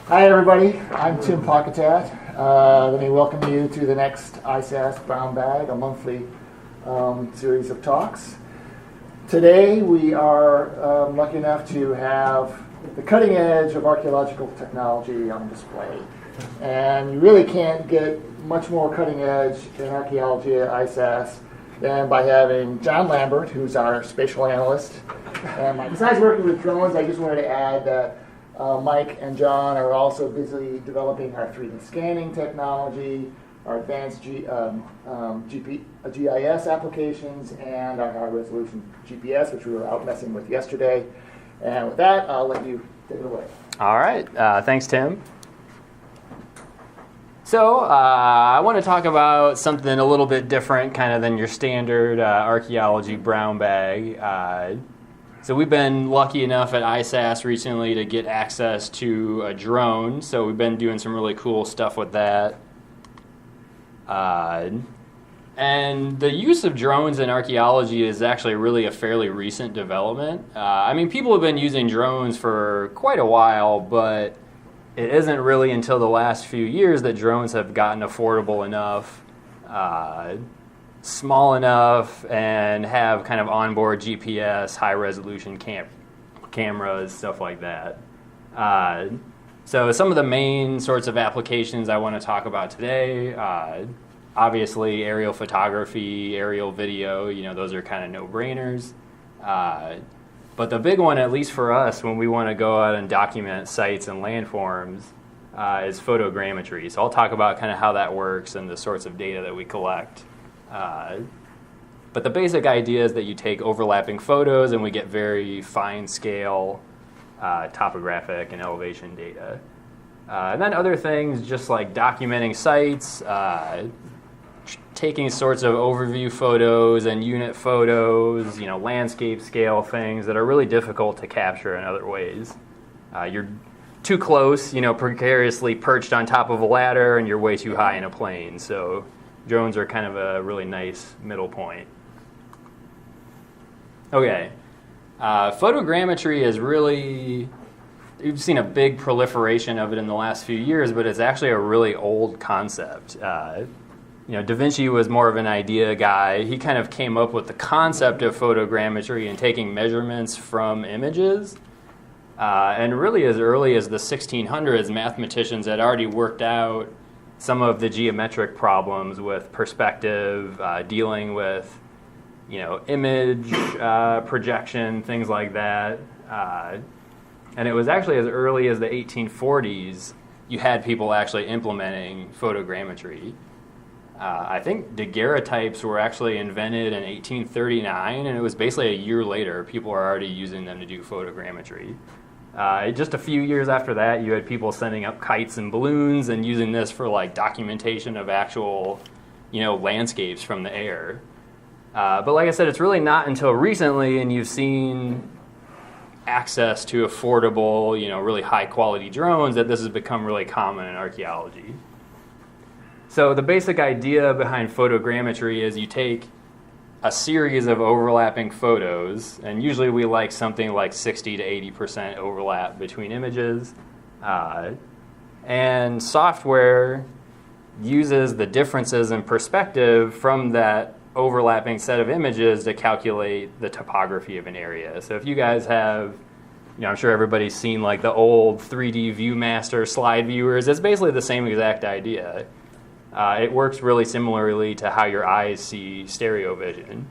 Hi everybody, I'm Tim Pocketat. Let me welcome you to the next ISAS Brown Bag, a monthly series of talks. Today we are lucky enough to have the cutting edge of archaeological technology on display. And you really can't get much more cutting edge in archaeology at ISAS than by having John Lambert, who's our spatial analyst. And besides working with drones, I just wanted to add that Mike and John are also busy developing our 3D scanning technology, our advanced GIS applications, and our high-resolution GPS, which we were out messing with yesterday. And with that, I'll let you take it away. All right. Thanks, Tim. So I want to talk about something a little bit different kind of than your standard archaeology brown bag. So we've been lucky enough at ISAS recently to get access to a drone. So we've been doing some really cool stuff with that. And the use of drones in archaeology is actually really a fairly recent development. I mean, people have been using drones for quite a while, but it isn't really until the last few years that drones have gotten affordable enough, small enough, and have kind of onboard GPS, high-resolution cameras, stuff like that. So some of the main sorts of applications I want to talk about today, obviously aerial photography, aerial video, those are kind of no-brainers. But the big one, at least for us, when we want to go out and document sites and landforms, is photogrammetry. So I'll talk about kind of how that works and the sorts of data that we collect. But the basic idea is that you take overlapping photos and we get very fine-scale topographic and elevation data. And then other things, just like documenting sites, taking sorts of overview photos and unit photos, landscape scale things that are really difficult to capture in other ways. You're too close, precariously perched on top of a ladder, and you're way too high in a plane. So drones are kind of a really nice middle point. Okay, photogrammetry is really, you've seen a big proliferation of it in the last few years, but it's actually a really old concept. Da Vinci was more of an idea guy. He kind of came up with the concept of photogrammetry and taking measurements from images. And really as early as the 1600s, mathematicians had already worked out some of the geometric problems with perspective, dealing with, image projection, things like that. And it was actually as early as the 1840s, you had people actually implementing photogrammetry. I think daguerreotypes were actually invented in 1839, and it was basically a year later people were already using them to do photogrammetry. Just a few years after that, you had people sending up kites and balloons and using this for documentation of actual, landscapes from the air. But like I said, it's really not until recently, and you've seen access to affordable, really high quality drones, that this has become really common in archaeology. So the basic idea behind photogrammetry is you take a series of overlapping photos, and usually we like something like 60 to 80% overlap between images, and software uses the differences in perspective from that overlapping set of images to calculate the topography of an area. So if you guys have, I'm sure everybody's seen the old 3D ViewMaster slide viewers, it's basically the same exact idea. It works really similarly to how your eyes see stereo vision.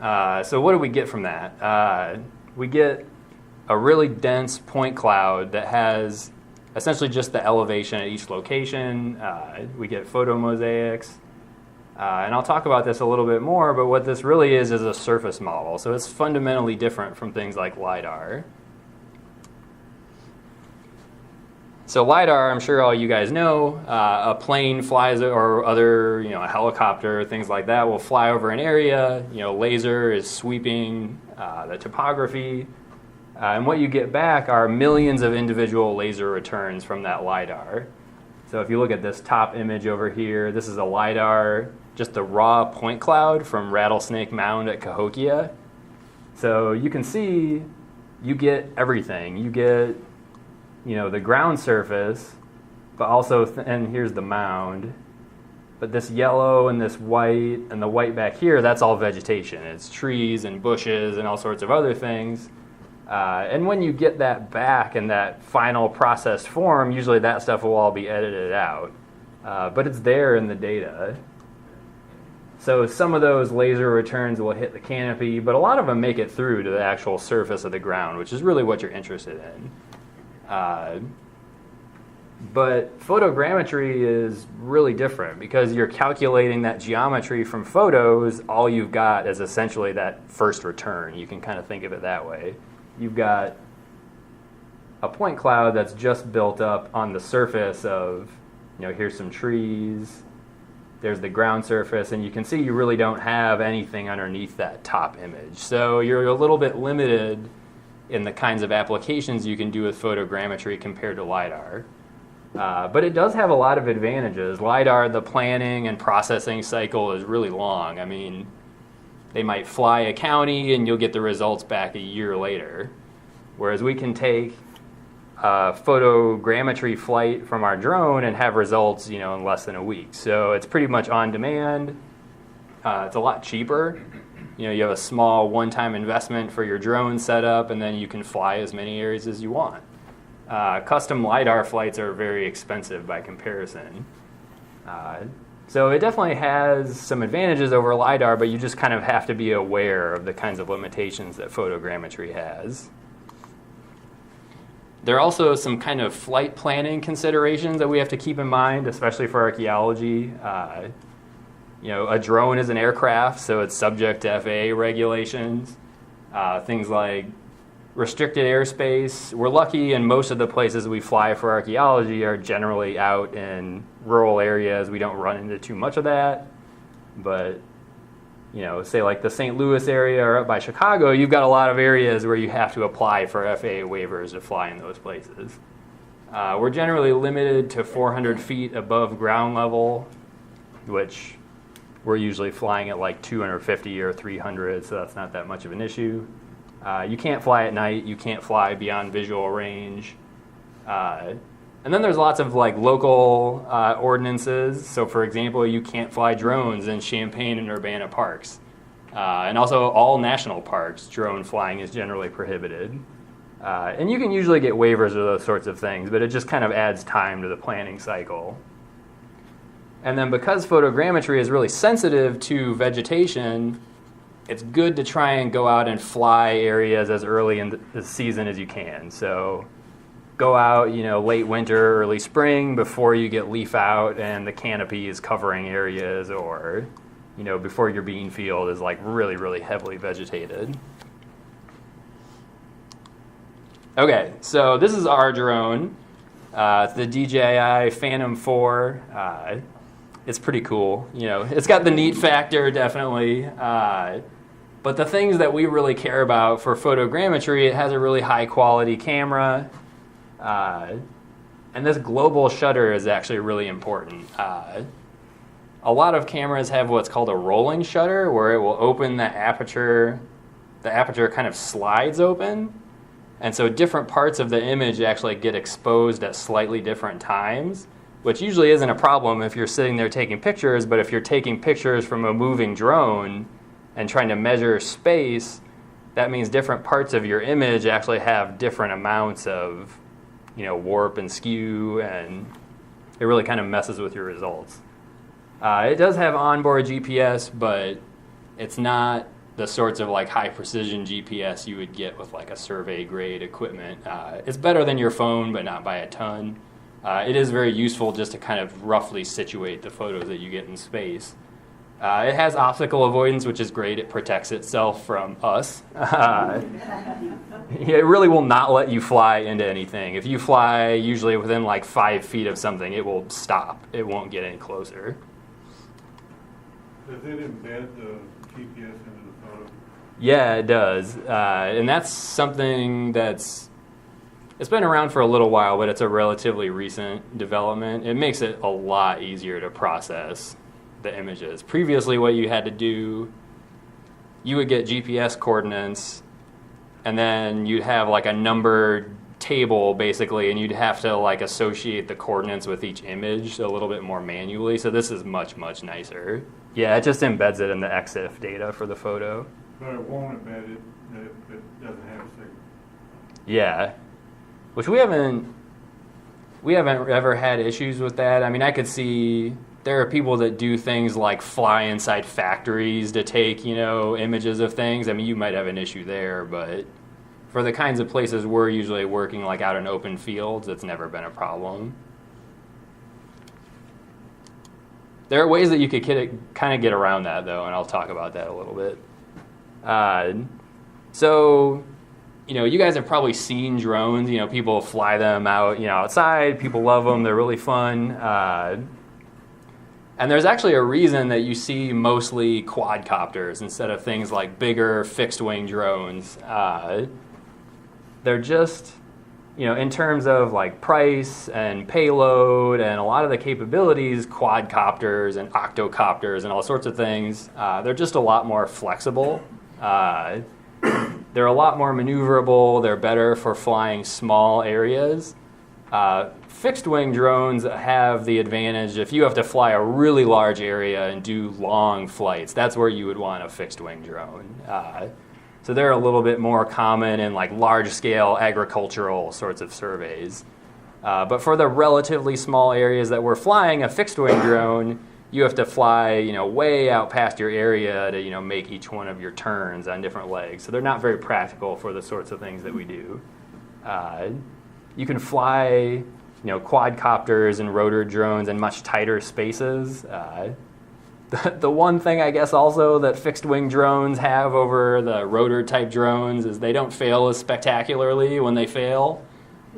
So what do we get from that? We get a really dense point cloud that has essentially just the elevation at each location. We get photo mosaics. And I'll talk about this a little bit more, but what this really is a surface model. So it's fundamentally different from things like LiDAR. So LiDAR, I'm sure all you guys know, a plane flies, or other, a helicopter, things like that, will fly over an area. Laser is sweeping the topography. And what you get back are millions of individual laser returns from that LiDAR. So if you look at this top image over here, this is a LiDAR, just the raw point cloud from Rattlesnake Mound at Cahokia. So you can see you get everything. You get the ground surface, but also, and here's the mound, but this yellow and this white and the white back here, that's all vegetation. It's trees and bushes and all sorts of other things. And when you get that back in that final processed form, usually that stuff will all be edited out. But it's there in the data. So some of those laser returns will hit the canopy, but a lot of them make it through to the actual surface of the ground, which is really what you're interested in. But photogrammetry is really different because you're calculating that geometry from photos. All you've got is essentially that first return. You can kind of think of it that way. You've got a point cloud that's just built up on the surface of, here's some trees, there's the ground surface, and you can see you really don't have anything underneath that top image. So you're a little bit limited in the kinds of applications you can do with photogrammetry compared to LiDAR. But it does have a lot of advantages. LiDAR, the planning and processing cycle is really long. I mean, they might fly a county and you'll get the results back a year later. Whereas we can take a photogrammetry flight from our drone and have results, in less than a week. So it's pretty much on demand. It's a lot cheaper. You have a small one-time investment for your drone setup, and then you can fly as many areas as you want. Custom LiDAR flights are very expensive by comparison. So it definitely has some advantages over LiDAR, but you just kind of have to be aware of the kinds of limitations that photogrammetry has. There are also some kind of flight planning considerations that we have to keep in mind, especially for archaeology. A drone is an aircraft, so it's subject to FAA regulations. Things like restricted airspace. We're lucky, and most of the places we fly for archaeology are generally out in rural areas. We don't run into too much of that. But, say like the St. Louis area or up by Chicago, you've got a lot of areas where you have to apply for FAA waivers to fly in those places. We're generally limited to 400 feet above ground level, which we're usually flying at like 250 or 300, so that's not that much of an issue. You can't fly at night. You can't fly beyond visual range. And then there's lots of like local ordinances. So for example, you can't fly drones in Champaign and Urbana parks. And also all national parks, drone flying is generally prohibited. And you can usually get waivers of those sorts of things, but it just kind of adds time to the planning cycle. And then because photogrammetry is really sensitive to vegetation, it's good to try and go out and fly areas as early in the season as you can. So go out, late winter, early spring before you get leaf out and the canopy is covering areas, or, before your bean field is like really, really heavily vegetated. Okay, so this is our drone. It's the DJI Phantom 4. It's pretty cool. It's got the neat factor, definitely. But the things that we really care about for photogrammetry, it has a really high quality camera. And this global shutter is actually really important. A lot of cameras have what's called a rolling shutter, where it will open the aperture kind of slides open. And so different parts of the image actually get exposed at slightly different times, which usually isn't a problem if you're sitting there taking pictures, but if you're taking pictures from a moving drone and trying to measure space, that means different parts of your image actually have different amounts of, warp and skew, and it really kind of messes with your results. It does have onboard GPS, but it's not the sorts of like high precision GPS you would get with like a survey grade equipment. It's better than your phone, but not by a ton. It is very useful just to kind of roughly situate the photos that you get in space. It has optical avoidance, which is great. It protects itself from us. It really will not let you fly into anything. If you fly usually within like 5 feet of something, it will stop. It won't get any closer. Does it embed the GPS into the photo? Yeah, it does. And that's something it's been around for a little while, but it's a relatively recent development. It makes it a lot easier to process the images. Previously, what you had to do, you would get GPS coordinates, and then you'd have like a numbered table basically, and you'd have to like associate the coordinates with each image a little bit more manually. So this is much, much nicer. Yeah, it just embeds it in the EXIF data for the photo. But it won't embed it if it doesn't have a signal. Yeah, which we haven't ever had issues with that. I mean, I could see there are people that do things like fly inside factories to take, images of things. I mean, you might have an issue there, but for the kinds of places we're usually working, like out in open fields, it's never been a problem. There are ways that you could kind of get around that, though, and I'll talk about that a little bit. So, you guys have probably seen drones. People fly them out, outside. People love them. They're really fun. And there's actually a reason that you see mostly quadcopters instead of things like bigger fixed-wing drones. They're just, in terms of like price and payload and a lot of the capabilities, quadcopters and octocopters and all sorts of things, they're just a lot more flexible. They're a lot more maneuverable. They're better for flying small areas. Fixed-wing drones have the advantage if you have to fly a really large area and do long flights. That's where you would want a fixed-wing drone. So they're a little bit more common in like large-scale agricultural sorts of surveys. But for the relatively small areas that we're flying, a fixed-wing drone, you have to fly, way out past your area to, make each one of your turns on different legs. So they're not very practical for the sorts of things that we do. You can fly, quadcopters and rotor drones in much tighter spaces. The one thing, I guess, also that fixed-wing drones have over the rotor-type drones is they don't fail as spectacularly when they fail.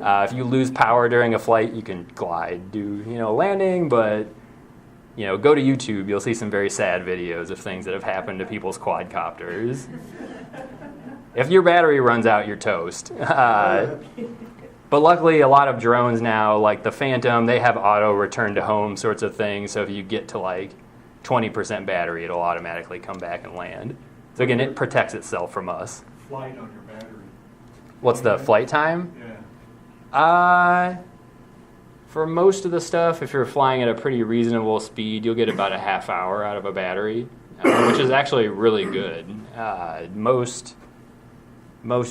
If you lose power during a flight, you can glide, do, landing, but, go to YouTube. You'll see some very sad videos of things that have happened to people's quadcopters. If your battery runs out, you're toast. But luckily, a lot of drones now, like the Phantom, they have auto return to home sorts of things. So if you get to like 20% battery, it'll automatically come back and land. So again, it protects itself from us. Flight on your battery. What's the flight time? Yeah. For most of the stuff, if you're flying at a pretty reasonable speed, you'll get about a half hour out of a battery, which is actually really good. Most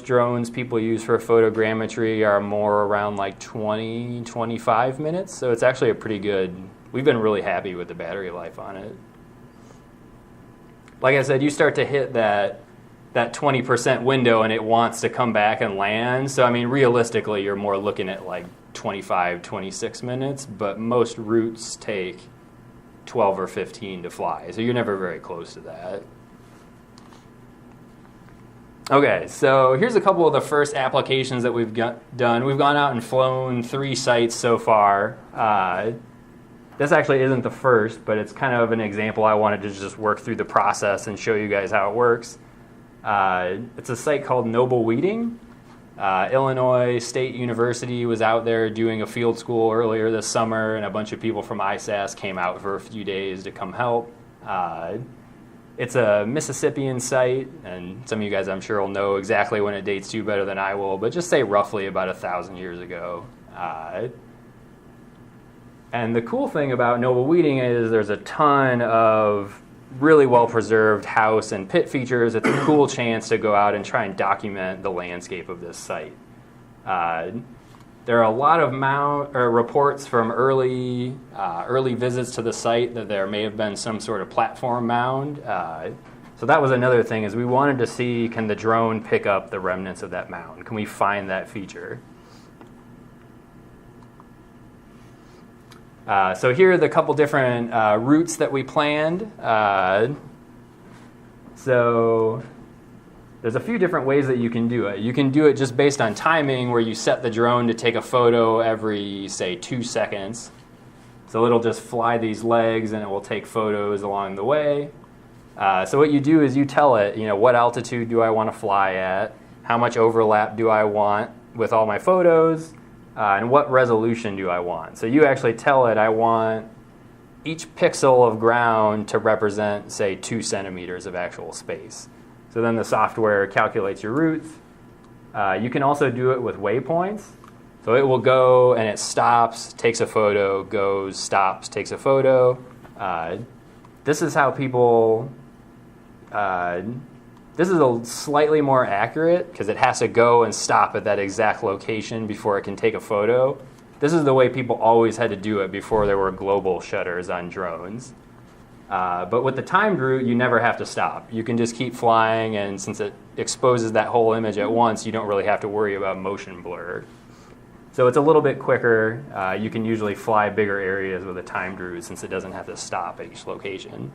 drones people use for photogrammetry are more around like 20, 25 minutes. So it's actually a pretty good, we've been really happy with the battery life on it. Like I said, you start to hit that 20% window and it wants to come back and land. So I mean, realistically, you're more looking at like 25, 26 minutes, but most routes take 12 or 15 to fly. So you're never very close to that. Okay, so here's a couple of the first applications that we've done. We've gone out and flown 3 sites so far. This actually isn't the first, but it's kind of an example. I wanted to just work through the process and show you guys how it works. It's a site called Noble Weeding. Illinois State University was out there doing a field school earlier this summer, and a bunch of people from ISAS came out for a few days to come help. It's a Mississippian site, and some of you guys I'm sure will know exactly when it dates to better than I will, but just say roughly about 1,000 years ago. And the cool thing about Noble Weeding is there's a ton of really well-preserved house and pit features. It's a cool chance to go out and try and document the landscape of this site. There are a lot of reports from early visits to the site that there may have been some sort of platform mound. So that was another thing, is we wanted to see, can the drone pick up the remnants of that mound? Can we find that feature? So here are the couple different routes that we planned. So there's a few different ways that you can do it. You can do it just based on timing, where you set the drone to take a photo every, say, 2 seconds. So it'll just fly these legs and it will take photos along the way. So what you do is you tell it, what altitude do I want to fly at? How much overlap do I want with all my photos? And what resolution do I want? So you actually tell it, I want each pixel of ground to represent, say, 2 centimeters of actual space. So then the software calculates your routes. You can also do it with waypoints. So it will go and it stops, takes a photo, goes, stops, takes a photo. This is how people, this is a slightly more accurate because it has to go and stop at that exact location before it can take a photo. This is the way people always had to do it before there were global shutters on drones. But with the timed route, you never have to stop. You can just keep flying, and since it exposes that whole image at once, you don't really have to worry about motion blur. So it's a little bit quicker. You can usually fly bigger areas with a timed route since it doesn't have to stop at each location.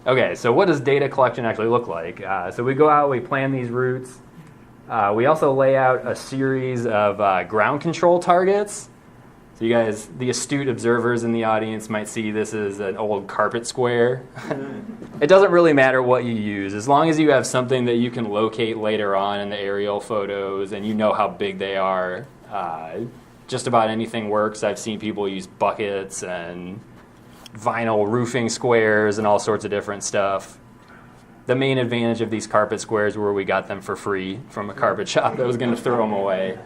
Okay, so what does data collection actually look like? So we go out, we plan these routes. We also lay out a series of ground control targets. So you guys, the astute observers in the audience might see this as an old carpet square. It doesn't really matter what you use. As long as you have something that you can locate later on in the aerial photos and you know how big they are, just about anything works. I've seen people use buckets and vinyl roofing squares and all sorts of different stuff. The main advantage of these carpet squares were we got them for free from a carpet shop that was going to throw them away.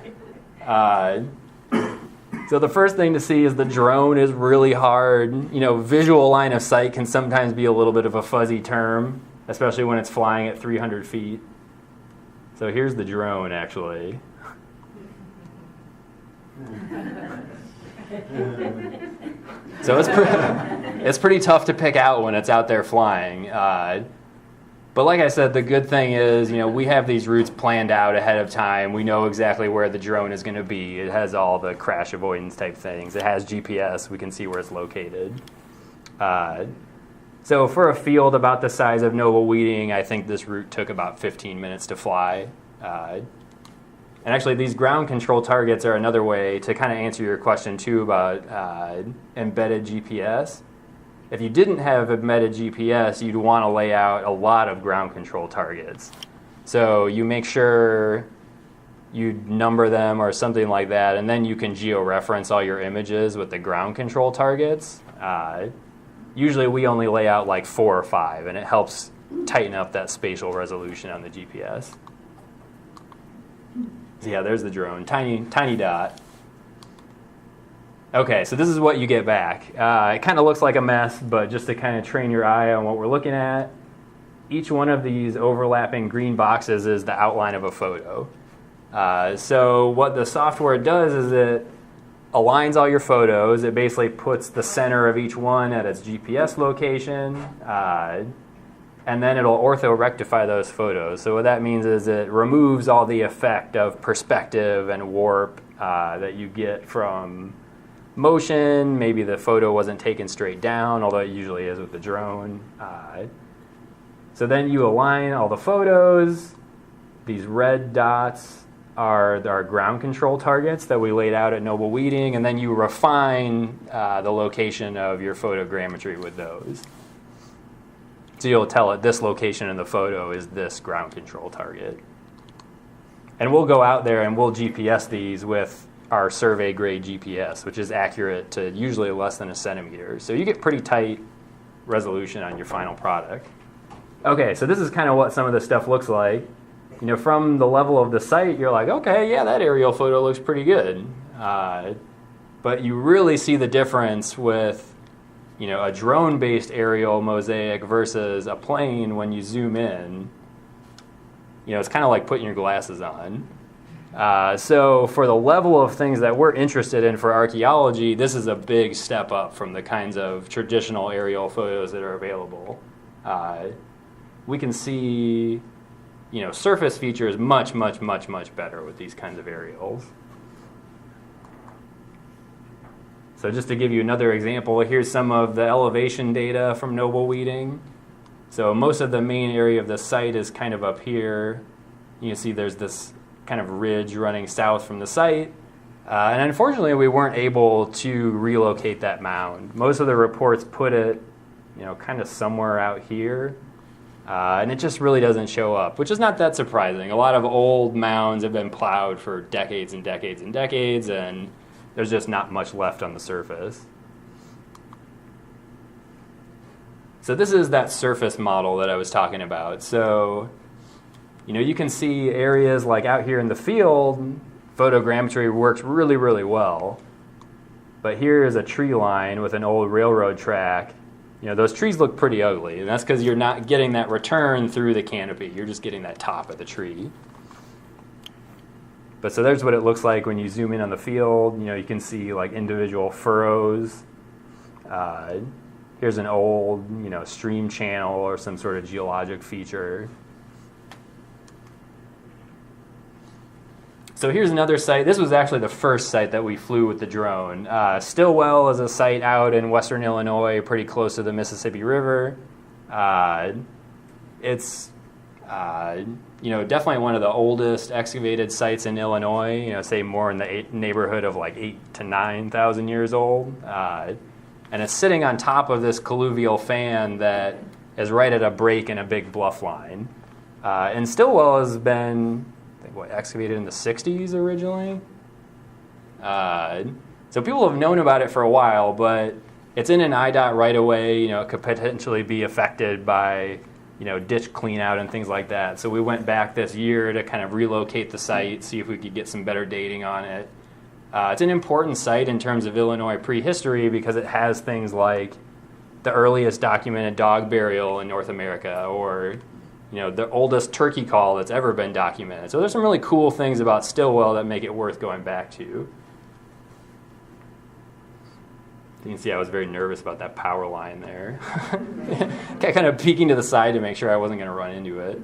So the first thing to see is the drone is really hard. You know, visual line of sight can sometimes be a little bit of a fuzzy term, especially when it's flying at 300 feet. So here's the drone, actually. So it's pretty tough to pick out when it's out there flying. But like I said, the good thing is, you know, we have these routes planned out ahead of time. We know exactly where the drone is going to be. It has all the crash avoidance type things. It has GPS. We can see where it's located. So for a field about the size of Noble Weeding, I think this route took about 15 minutes to fly. And actually, these ground control targets are another way to kind of answer your question, too, about embedded GPS. If you didn't have embedded GPS, you'd want to lay out a lot of ground control targets. So you make sure you number them or something like that, and then you can georeference all your images with the ground control targets. Usually we only lay out like 4 or 5, and it helps tighten up that spatial resolution on the GPS. So yeah, there's the drone, tiny dot. Okay, so this is what you get back. It kind of looks like a mess, but just to kind of train your eye on what we're looking at, each one of these overlapping green boxes is the outline of a photo. So what the software does is it aligns all your photos. It basically puts the center of each one at its GPS location, and then it'll ortho-rectify those photos. So what that means is it removes all the effect of perspective and warp that you get from motion. Maybe the photo wasn't taken straight down, although it usually is with the drone. So then you align all the photos. These red dots are our ground control targets that we laid out at Noble Weeding, and then you refine the location of your photogrammetry with those. So you'll tell it this location in the photo is this ground control target. And we'll go out there and we'll GPS these with our survey grade GPS, which is accurate to usually less than a centimeter. So you get pretty tight resolution on your final product. Okay, so this is kind of what some of this stuff looks like. You know, from the level of the site, you're like, okay, yeah, that aerial photo looks pretty good. But you really see the difference with, you know, a drone-based aerial mosaic versus a plane when you zoom in. You know, it's kind of like putting your glasses on. So for the level of things that we're interested in for archaeology, this is a big step up from the kinds of traditional aerial photos that are available. We can see, you know, surface features much better with these kinds of aerials. So just to give you another example, here's some of the elevation data from Noble Weeding. So most of the main area of the site is kind of up here. You can see there's this kind of ridge running south from the site. And unfortunately, we weren't able to relocate that mound. Most of the reports put it, you know, kind of somewhere out here. And it just really doesn't show up, which is not that surprising. A lot of old mounds have been plowed for decades and decades and decades, and there's just not much left on the surface. So this is that surface model that I was talking about. So, you know, you can see areas like out here in the field photogrammetry works really, really well. But here is a tree line with an old railroad track. Those trees look pretty ugly, and that's because you're not getting that return through the canopy. You're just getting that top of the tree. But so there's what it looks like when you zoom in on the field. You can see like individual furrows. Here's an old, stream channel or some sort of geologic feature. So here's another site. This was actually the first site that we flew with the drone. Stillwell is a site out in western Illinois, pretty close to the Mississippi River. It's definitely one of the oldest excavated sites in Illinois. Say more in the neighborhood of like 8,000 to 9,000 years old. And it's sitting on top of this colluvial fan that is right at a break in a big bluff line. And Stillwell has been, I think, excavated in the 60s originally. So people have known about it for a while, but it's in an IDOT right away. It could potentially be affected by, ditch clean out and things like that. So we went back this year to kind of relocate the site, see if we could get some better dating on it. It's an important site in terms of Illinois prehistory because it has things like the earliest documented dog burial in North America, or the oldest turkey call that's ever been documented. So there's some really cool things about Stillwell that make it worth going back to. You can see I was very nervous about that power line there. Kind of peeking to the side to make sure I wasn't going to run into it.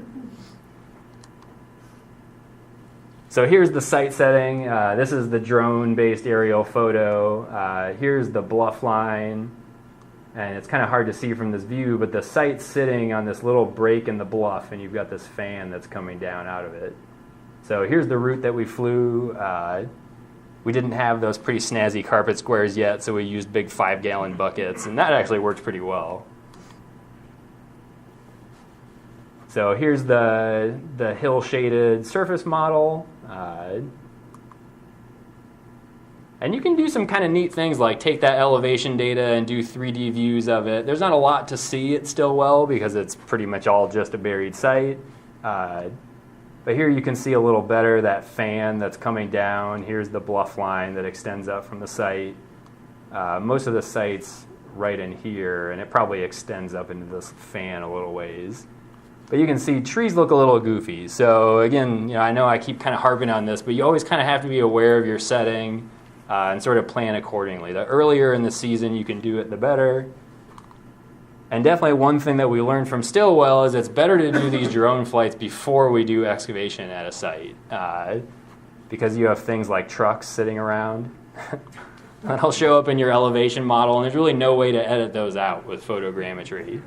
So here's the site setting. This is the drone-based aerial photo. Here's the bluff line. And it's kind of hard to see from this view, but the site's sitting on this little break in the bluff, and you've got this fan that's coming down out of it. So here's the route that we flew. We didn't have those pretty snazzy carpet squares yet, so we used big 5-gallon buckets, and that actually worked pretty well. So here's the hill-shaded surface model. And you can do some kind of neat things like take that elevation data and do 3D views of it. There's not a lot to see at Stillwell because it's pretty much all just a buried site. But here you can see a little better that fan that's coming down. Here's the bluff line that extends up from the site. Most of the site's right in here, and it probably extends up into this fan a little ways. But you can see trees look a little goofy. So again, I know I keep kind of harping on this, but you always kind of have to be aware of your setting and sort of plan accordingly. The earlier in the season you can do it, the better. And definitely one thing that we learned from Stillwell is it's better to do these drone flights before we do excavation at a site because you have things like trucks sitting around. That'll show up in your elevation model, and there's really no way to edit those out with photogrammetry.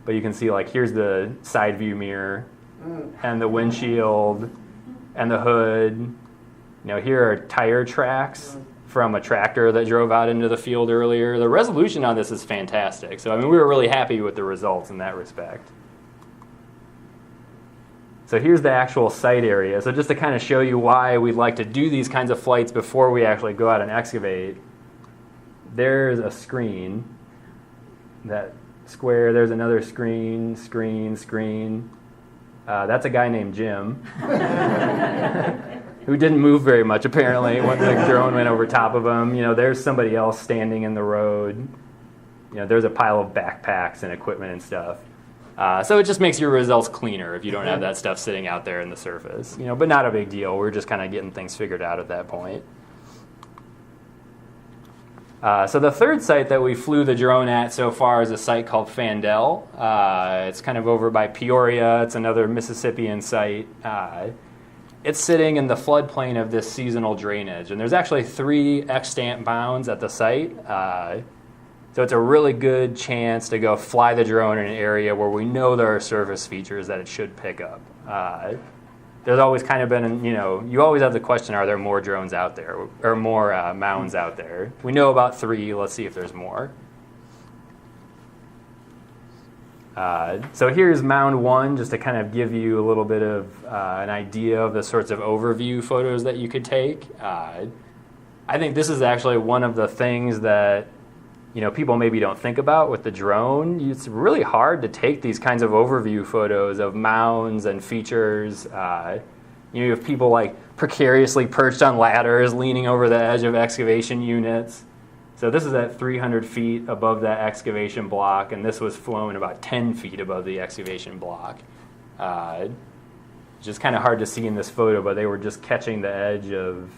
But you can see, like, here's the side view mirror and the windshield and the hood. Here are tire tracks from a tractor that drove out into the field earlier. The resolution on this is fantastic. So, we were really happy with the results in that respect. So here's the actual site area. So just to kind of show you why we'd like to do these kinds of flights before we actually go out and excavate, there's a screen. That square, there's another screen. That's a guy named Jim. Who didn't move very much, apparently, when the drone went over top of him. There's somebody else standing in the road. There's a pile of backpacks and equipment and stuff. So it just makes your results cleaner if you don't have that stuff sitting out there in the surface. But not a big deal. We're just kind of getting things figured out at that point. So the third site that we flew the drone at so far is a site called Fandel. It's kind of over by Peoria. It's another Mississippian site. It's sitting in the floodplain of this seasonal drainage. And there's actually 3 extant mounds at the site. So it's a really good chance to go fly the drone in an area where we know there are surface features that it should pick up. There's always kind of been, you always have the question, are there more drones out there, or more mounds out there? We know about 3. Let's see if there's more. So here's Mound 1, just to kind of give you a little bit of an idea of the sorts of overview photos that you could take. I think this is actually one of the things that people maybe don't think about with the drone. It's really hard to take these kinds of overview photos of mounds and features. You have people like precariously perched on ladders, leaning over the edge of excavation units. So this is at 300 feet above that excavation block, and this was flown about 10 feet above the excavation block. Just kind of hard to see in this photo, but they were just catching the edge of...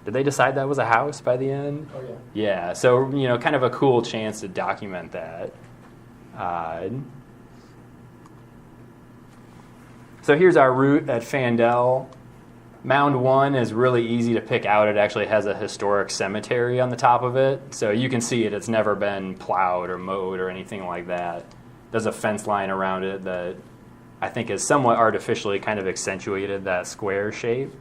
Did they decide that was a house by the end? Oh, yeah. Yeah, so, kind of a cool chance to document that. So here's our route at Fandel. Mound 1 is really easy to pick out. It actually has a historic cemetery on the top of it. So you can see it. It's never been plowed or mowed or anything like that. There's a fence line around it that I think is somewhat artificially kind of accentuated that square shape.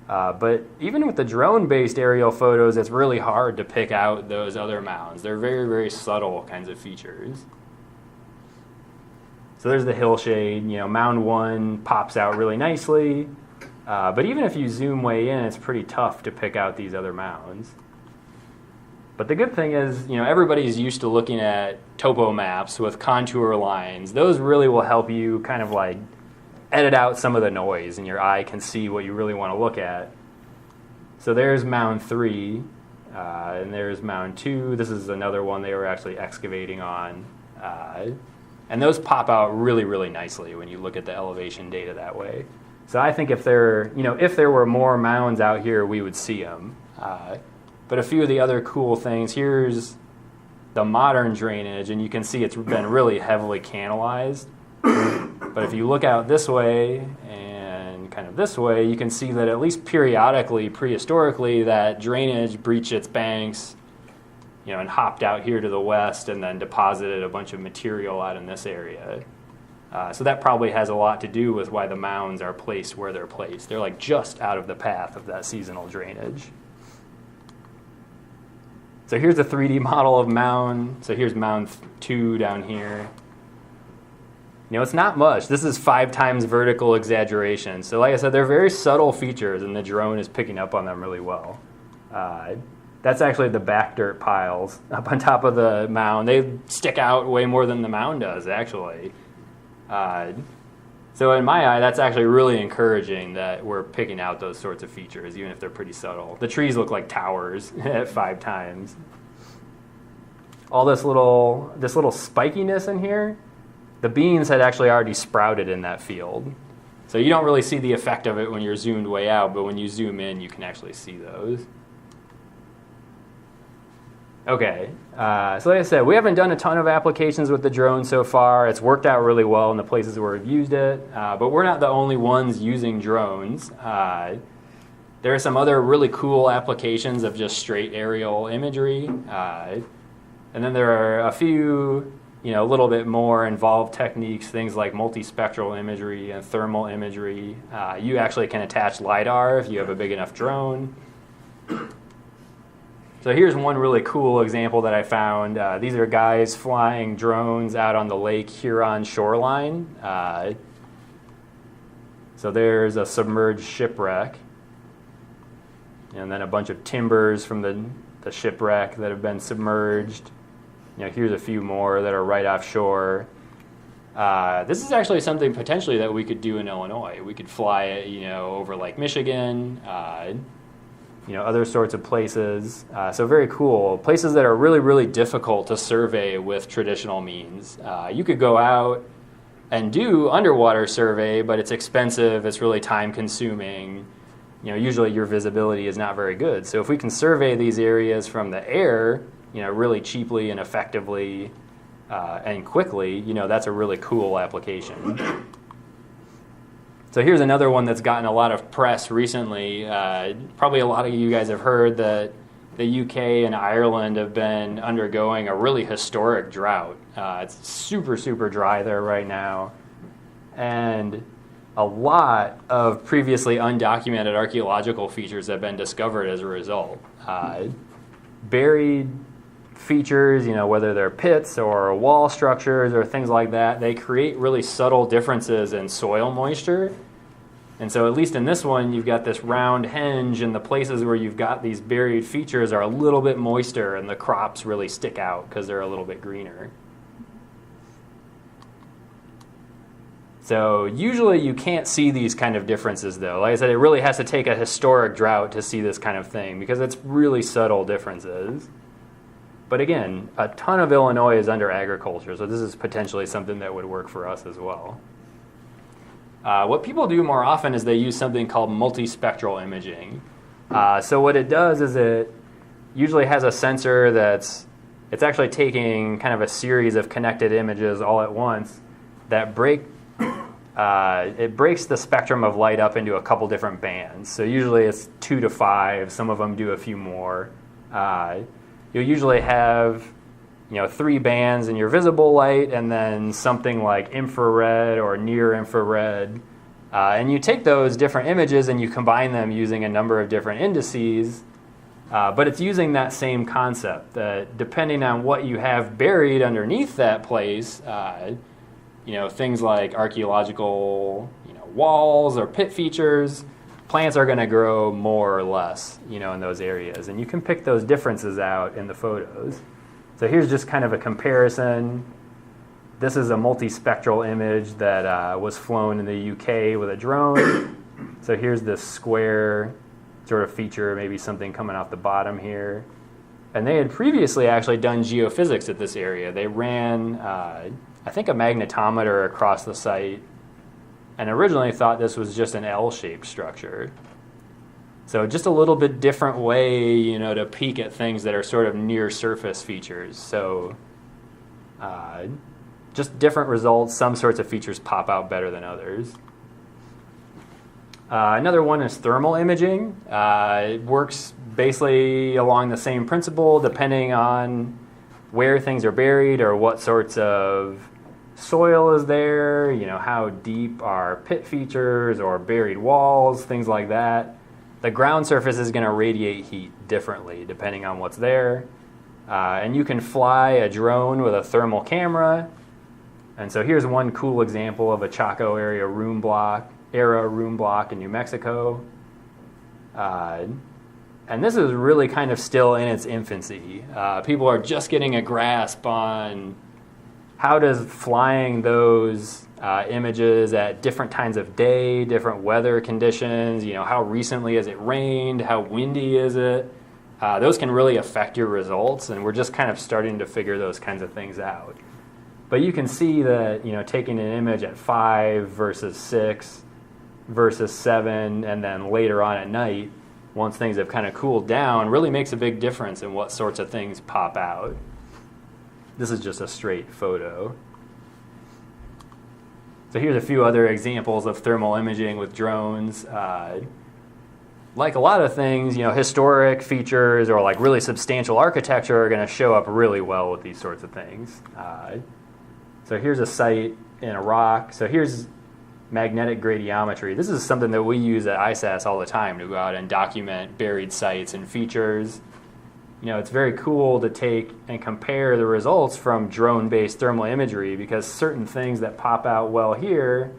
But even with the drone-based aerial photos, it's really hard to pick out those other mounds. They're very, very subtle kinds of features. So there's the hillshade. Mound 1 pops out really nicely. But even if you zoom way in, it's pretty tough to pick out these other mounds. But the good thing is, everybody's used to looking at topo maps with contour lines. Those really will help you kind of like edit out some of the noise, and your eye can see what you really want to look at. So there's Mound 3, and there's Mound 2. This is another one they were actually excavating on. And those pop out really, really nicely when you look at the elevation data that way. So I think if there were more mounds out here, we would see them. But a few of the other cool things, here's the modern drainage, and you can see it's been really heavily canalized. But if you look out this way and kind of this way, you can see that at least periodically, prehistorically, that drainage breached its banks, and hopped out here to the west and then deposited a bunch of material out in this area. So that probably has a lot to do with why the mounds are placed where they're placed. They're like just out of the path of that seasonal drainage. So here's a 3D model of Mound. So here's Mound 2 down here. It's not much. This is 5 times vertical exaggeration. So like I said, they're very subtle features, and the drone is picking up on them really well. That's actually the back dirt piles up on top of the mound. They stick out way more than the mound does, actually. So in my eye, that's actually really encouraging that we're picking out those sorts of features, even if they're pretty subtle. The trees look like towers at 5 times. All this little spikiness in here, the beans had actually already sprouted in that field. So you don't really see the effect of it when you're zoomed way out, but when you zoom in, you can actually see those. Okay, so like I said, we haven't done a ton of applications with the drone so far. It's worked out really well in the places where we've used it, but we're not the only ones using drones. There are some other really cool applications of just straight aerial imagery, and then there are a few, a little bit more involved techniques, things like multispectral imagery and thermal imagery. You actually can attach LiDAR if you have a big enough drone. So here's one really cool example that I found. These are guys flying drones out on the Lake Huron shoreline. So there's a submerged shipwreck, and then a bunch of timbers from the shipwreck that have been submerged. Here's a few more that are right offshore. This is actually something potentially that we could do in Illinois. We could fly it, over Lake Michigan, other sorts of places. So very cool. Places that are really, really difficult to survey with traditional means. You could go out and do underwater survey, but it's expensive, it's really time consuming. Usually your visibility is not very good. So if we can survey these areas from the air, really cheaply and effectively and quickly, that's a really cool application. So here's another one that's gotten a lot of press recently. Probably a lot of you guys have heard that the UK and Ireland have been undergoing a really historic drought. It's super, super dry there right now. And a lot of previously undocumented archaeological features have been discovered as a result. Buried features, whether they're pits or wall structures or things like that, they create really subtle differences in soil moisture. And so at least in this one, you've got this round henge, and the places where you've got these buried features are a little bit moister, and the crops really stick out because they're a little bit greener. So usually you can't see these kind of differences, though. Like I said, it really has to take a historic drought to see this kind of thing because it's really subtle differences. But again, a ton of Illinois is under agriculture, so this is potentially something that would work for us as well. What people do more often is they use something called multispectral imaging. So what it does is it usually has a sensor it's actually taking kind of a series of connected images all at once that it breaks the spectrum of light up into a couple different bands. So usually it's 2 to 5. Some of them do a few more. You'll usually have 3 bands in your visible light and then something like infrared or near infrared. And you take those different images and you combine them using a number of different indices. But it's using that same concept that depending on what you have buried underneath that place, things like archaeological walls or pit features, plants are going to grow more or less in those areas. And you can pick those differences out in the photos. So here's just kind of a comparison. This is a multispectral image that was flown in the UK with a drone. So here's this square sort of feature, maybe something coming off the bottom here. And they had previously actually done geophysics at this area. They ran, I think, a magnetometer across the site and originally thought this was just an L-shaped structure. So just a little bit different way, to peek at things that are sort of near surface features. So just different results. Some sorts of features pop out better than others. Another one is thermal imaging. It works basically along the same principle depending on where things are buried or what sorts of soil is there, how deep are pit features or buried walls, things like that. The ground surface is going to radiate heat differently depending on what's there. And you can fly a drone with a thermal camera. And so here's one cool example of a Chaco era room block in New Mexico. And this is really kind of still in its infancy. People are just getting a grasp on how does flying those images at different times of day, different weather conditions, how recently has it rained, how windy is it? Those can really affect your results, and we're just kind of starting to figure those kinds of things out. But you can see that, taking an image at 5 versus 6 versus 7, and then later on at night, once things have kind of cooled down, really makes a big difference in what sorts of things pop out. This is just a straight photo. So here's a few other examples of thermal imaging with drones. Like a lot of things, historic features or like really substantial architecture are going to show up really well with these sorts of things. So here's a site in Iraq. So here's magnetic gradiometry. This is something that we use at ISAS all the time to go out and document buried sites and features. It's very cool to take and compare the results from drone-based thermal imagery because certain things that pop out well here,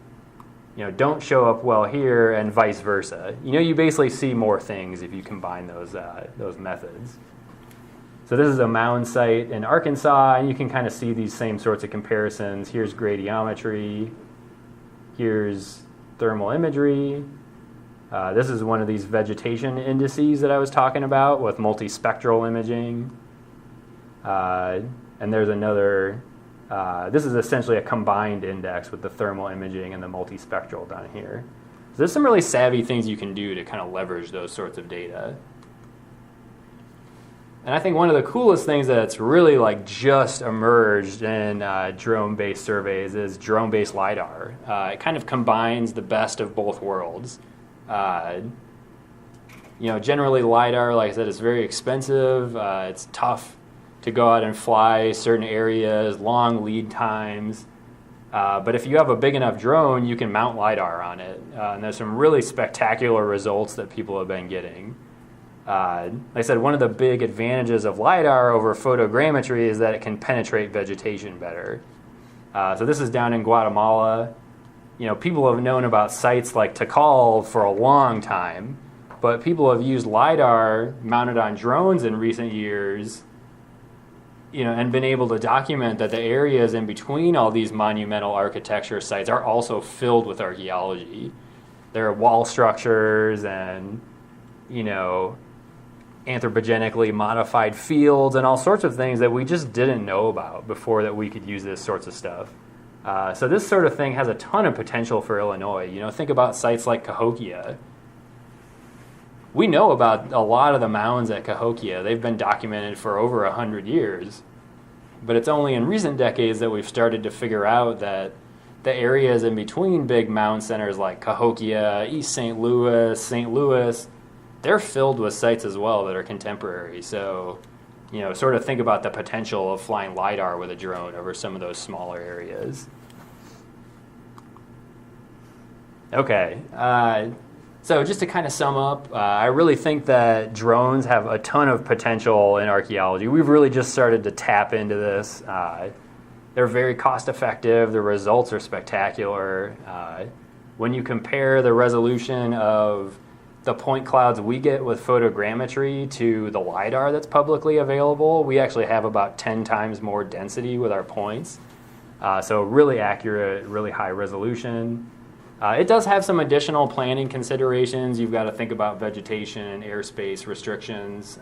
don't show up well here, and vice versa. You basically see more things if you combine those methods. So this is a Mound site in Arkansas, and you can kind of see these same sorts of comparisons. Here's gradiometry. Here's thermal imagery. This is one of these vegetation indices that I was talking about with multispectral imaging. And there's another, this is essentially a combined index with the thermal imaging and the multispectral down here. So there's some really savvy things you can do to kind of leverage those sorts of data. And I think one of the coolest things that's really just emerged in drone-based surveys is drone-based LiDAR. It kind of combines the best of both worlds. Generally LiDAR, like I said, is very expensive. It's tough to go out and fly certain areas, long lead times. But if you have a big enough drone, you can mount LiDAR on it. And there's some really spectacular results that people have been getting. Like I said, one of the big advantages of LiDAR over photogrammetry is that it can penetrate vegetation better. So this is down in Guatemala. People have known about sites like Tikal for a long time, but people have used LiDAR mounted on drones in recent years and been able to document that the areas in between all these monumental architecture sites are also filled with archaeology. There are wall structures and, anthropogenically modified fields and all sorts of things that we just didn't know about before that we could use this sorts of stuff. So this sort of thing has a ton of potential for Illinois. Think about sites like Cahokia. We know about a lot of the mounds at Cahokia. They've been documented for over 100 years. But it's only in recent decades that we've started to figure out that the areas in between big mound centers like Cahokia, East St. Louis, they're filled with sites as well that are contemporary. So, sort of think about the potential of flying LiDAR with a drone over some of those smaller areas. Okay. So just to kind of sum up, I really think that drones have a ton of potential in archaeology. We've really just started to tap into this. They're very cost effective. The results are spectacular. When you compare the resolution of the point clouds we get with photogrammetry to the LiDAR that's publicly available, we actually have about 10 times more density with our points. So really accurate, really high resolution. It does have some additional planning considerations. You've got to think about vegetation and airspace restrictions.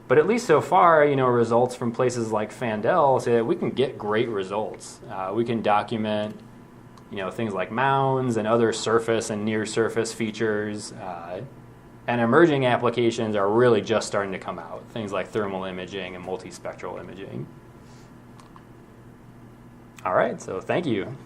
But at least so far, results from places like Fandel say that we can get great results. We can document, things like mounds and other surface and near-surface features. And emerging applications are really just starting to come out, things like thermal imaging and multispectral imaging. All right, so thank you.